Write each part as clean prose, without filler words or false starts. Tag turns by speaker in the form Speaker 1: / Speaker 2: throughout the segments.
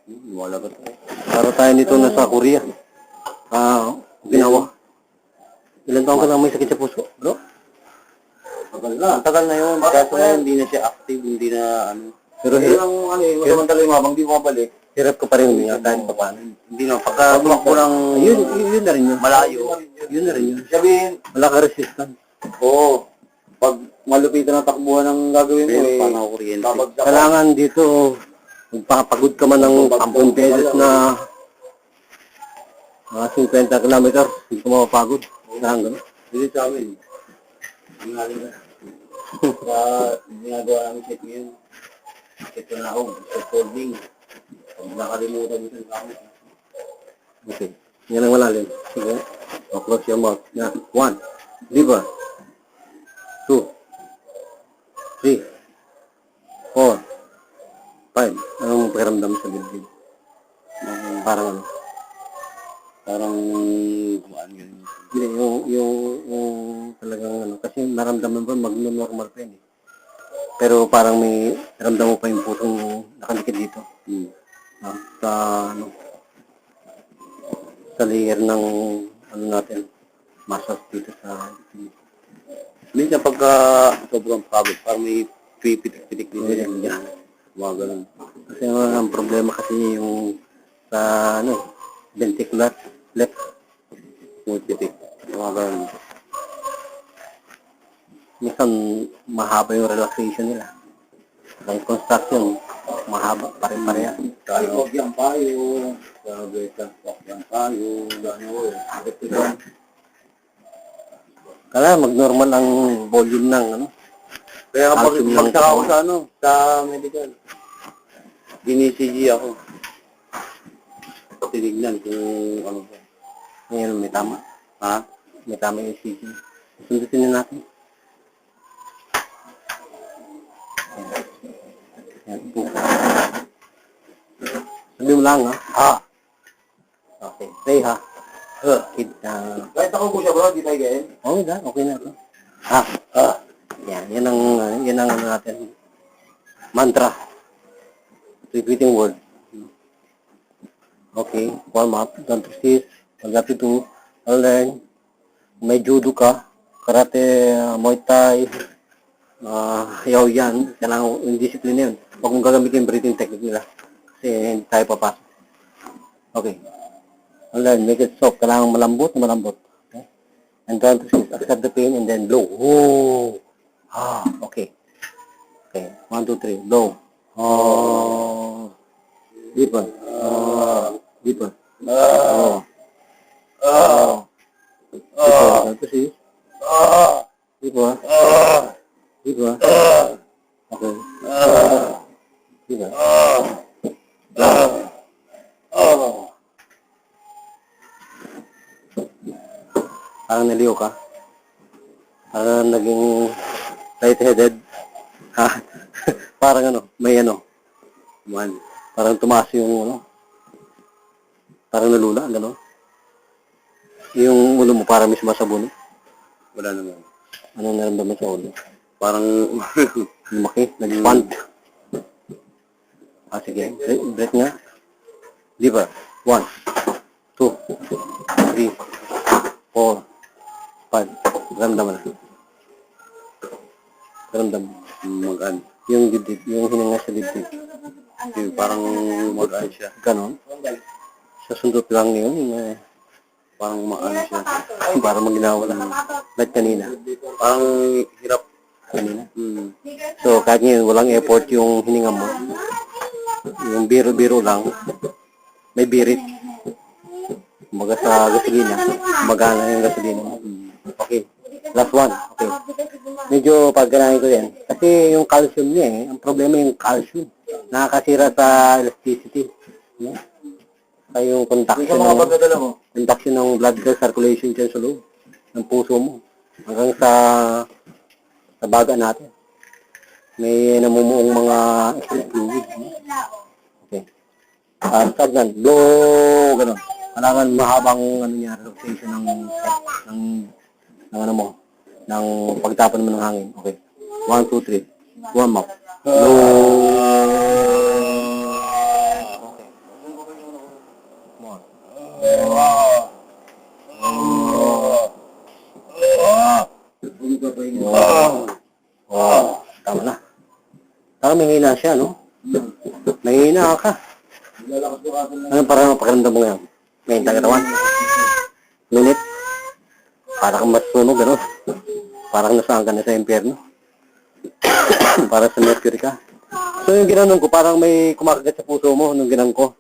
Speaker 1: Wala ba tayo? Para tayo nito nasa Korea. Ginawa. Ilan taon ka lang may sakit sa puso, bro? Tagal na yun. Kaso na hindi na siya active, hindi na ano. Pero masamantala yung mabang, di mabalik. Hirap ko pa rin huminga kahit pa paano. Hindi na, pagka tumakbo lang, yun na rin yun. Malayo. Yun na rin yun. Sabihin, wala ka resistance. Oo. Pag malupitan ang takbuhan ng gagawin mo, kailangan dito, magpapagod ka man ng 10 pesos na 50 kilometer, hindi ka mapapagod. Hanggang hindi sa amin. Ang haling na. Ginagawa namin check ngayon. Ito na ako, folding. Pag nakalimutan mo sa amin. Okay. Yan ang malalim. Sige. Close your mouth. Yan. 1. Liver. 2. 3. 4. 5. Anong pakiramdam sa dibdib? Parang ano? Parang kumaan ganyan. Hindi, yung talagang ano. Kasi naramdaman ba mag-normal pa yun eh. Pero parang may naramdaman mo pa yung pusong nakalikid dito. Sa ano, sa layer ng ano natin, muscles dito sa minsan pagka sobrang pagod, parang may pipitik-pitik dito yan. Mga ganun. Kasi ang problema kasi yung sa ano, ventricular left pipitik. Mga ganun. Minsan mahaba yung relaxation nila. Ang construction, mahaba, pare-pareha. Huwag yung payo, sabi ka, huwag yung payo, gano'n. Kaya mag-normal ang volume ng ano. Kaya kapag magsaka ako sa ano, sa medical, din-ECG ako. Tinignan kung ano ba. Ngayon may tama. Ha? May tama yung ECG. Sundutin na natin. Sabi mo lang ha. Okay. Say ha. Kahit ako po siya bro, di tayo gayin? Oo, okay na ito. Yan ang ano natin. Mantra. Repeating word. Okay, warm up. Don't resist. Pag-api to, learn. May judo ka. Karate, Muay Thai. Yaw yan. Kailangan yung discipline na yun. Huwag mong gagamitin yung breathing technique nila. Kasi hindi tayo papasok. Okay. Learn, make it soft. Kailangan malambot. Okay? And try to accept the pain and then blow. Oh. Okay. Okay. 1, 2, 3. Blow. Deeper. Deeper. Deeper. Ito si. Deeper. Deeper. Okay. Deeper. Parang naliw ka. Parang naging light-headed. Parang ano, may ano. Parang tumaas yung ano. Parang nalula, gano'n. Yung ulo mo parang may sumasabon. Wala naman. Anong naramdaman sa ulo? Parang lumaki, nag-expand. Sige. Breath nga. Di ba? 1, 2, 3, 4, 5. Ramdam na. Ramdam. Mag-an. Yung dibdib, yung hininga sa dibdib. Yung parang mag-an siya. Ganon. Sa sundot lang yun. Parang ma-an siya. Parang maginawa lang. Like kanina. Parang hirap. Kanina. So, kahit ngayon, walang effort yung hininga mo. Yung biro-biro lang. May birit. Kumbaga sa gasolina. Magana yung gasolina mo. Okay. Last one. Okay. Medyo pagkanahin ko yan. Kasi yung calcium niya ang problema yung calcium. Nakakasira sa elasticity. Kaya yung conduction ng blood circulation dyan sa loob. Ng puso mo. Hanggang sa baga natin. May namumuong mga fluid. Okay. Stagnant. Blow. Ganon. Kailangan mahabang ano niya, rotation ng ano mo, ng pagtapon mo ng hangin. Okay. 1, 2, 3. Warm up. Blow. Okay. Parang mahina siya, no? Mahina ka. Ano parang pakiramdam mo ngayon? May katawan? Minute? Parang mas sunog, gano'n. Parang nasaan ka na sa impyerno. Para sa mercury ka. So yung ginanon ko, parang may kumakagat sa puso mo nung ginan ko.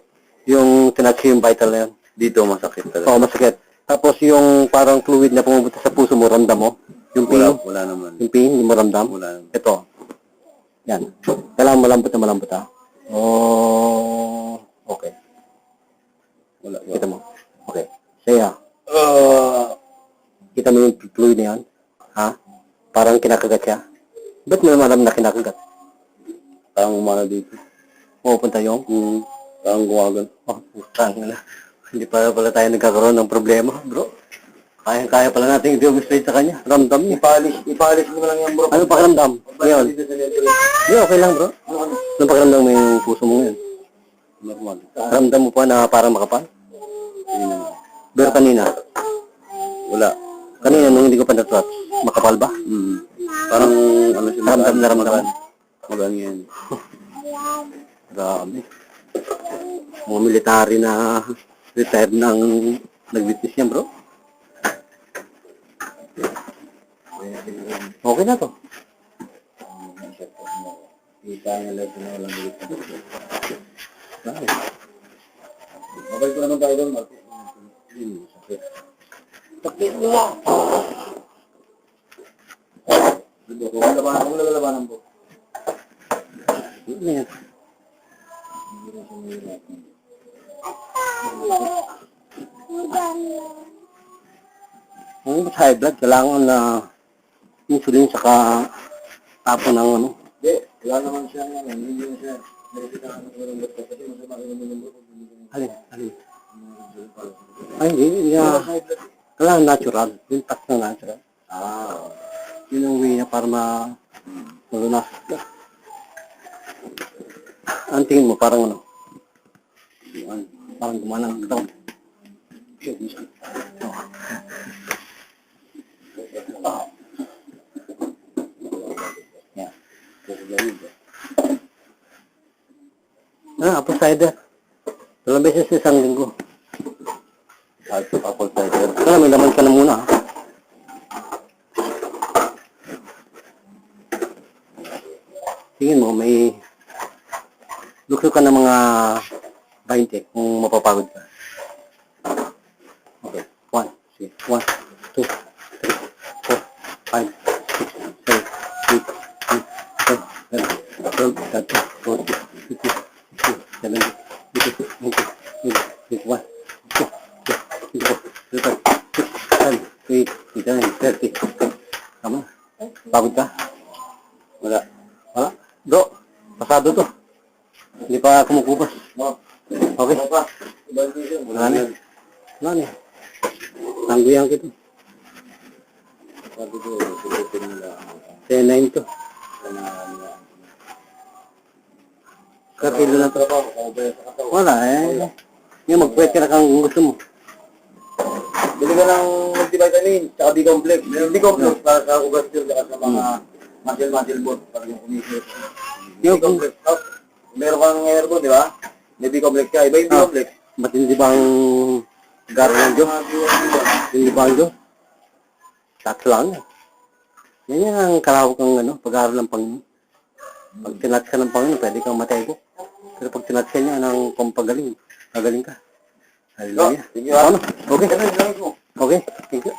Speaker 1: Yung tinatch yung vital na yun. Dito masakit talaga. Oo, masakit. Tapos yung parang fluid na pumupunta sa puso mo, ramdam mo? Yung pain? Wala naman. Yung pain, hindi mo ramdam? Wala naman. Ito. Yan. Kailangan malambot na malambot, ha? Oh, okay. Wala. Kita mo? Okay. Saya. Kita mo yung fluid na yan? Ha? Parang kinakagat siya? Ba't mo naman alam na kinakagat? Parang umana dito. Pupunta yung? Parang gumagal. Oh, putang na. Hindi pala tayo nagkakaroon ng problema, bro. Kaya pala natin i-demonstrate sa kanya. Ramdam niya. Ipalis mo lang yan, bro. Ano pakiramdam? Ngayon? Hindi, okay lang, bro. Ano pakiramdam mo yung puso mo ngayon? Normal. Ramdam mo pa na parang makapal? Pero kanina? Wala. Kanina nung hindi ko pa na-touch, makapal ba? Parang ano siya, ramdam na ramdam. Magang yan. Grabe. Mga military na retired ng nag-witness yan, bro. Okay na to. Okay ko naman tayo doon, Marco. Sakit mo! Kung labanan po. Ano yan? Ang high blood, kailangan na insulin saka tapo ng ano. Hindi, wala naman siya nga. Hindi siya. Alin? Ay, hindi. Kailangan natural. Yung tax na natural. Yun ang way na para malunas ka. Ang tingin mo, parang ano? Parang gumanang ito. Apple cider. 2 beses sa isang linggo. Apple cider. May laman ka na muna. Tingin mo, may lukso ka ng mga 20 kung mapapagod ka. Okay. 1, 2, 3, 4, 5, 6, 7, 8, 9, 10, 11, 12, 13, 14, 15, 16, 17, 18, 19, 20, 21, 22, 23, 24, 25, 26, 27, 28, 29, 30. Tama? Wala. Bro, pasado to. Hindi pa kumukupas. Okay. Wala na. Tangguyan kita. 10-9 to. Kakilo na to. Wala eh. Yung magpwede ka na kang gusto mo. Bili ka ng multivitamin, tsaka B-complex. B-complex para sa ugat yun, tsaka sa mga muscle board, para yung kumisip. B-complex. Meron kang airbo, di ba? May B-complex ka. Iba yung B-complex. Ba't hindi ba ang garo ng Diyos? Hindi ba ang Diyos? Saks lang. Yan ang kalawag ng pag-aaral ng Panginoon. Pag tinatch ka ng Panginoon, pwede kang matego. Pero pag tinatch ka niya ng pampagaling, magaling ka. Hallelujah. Okay. Okay. Thank you.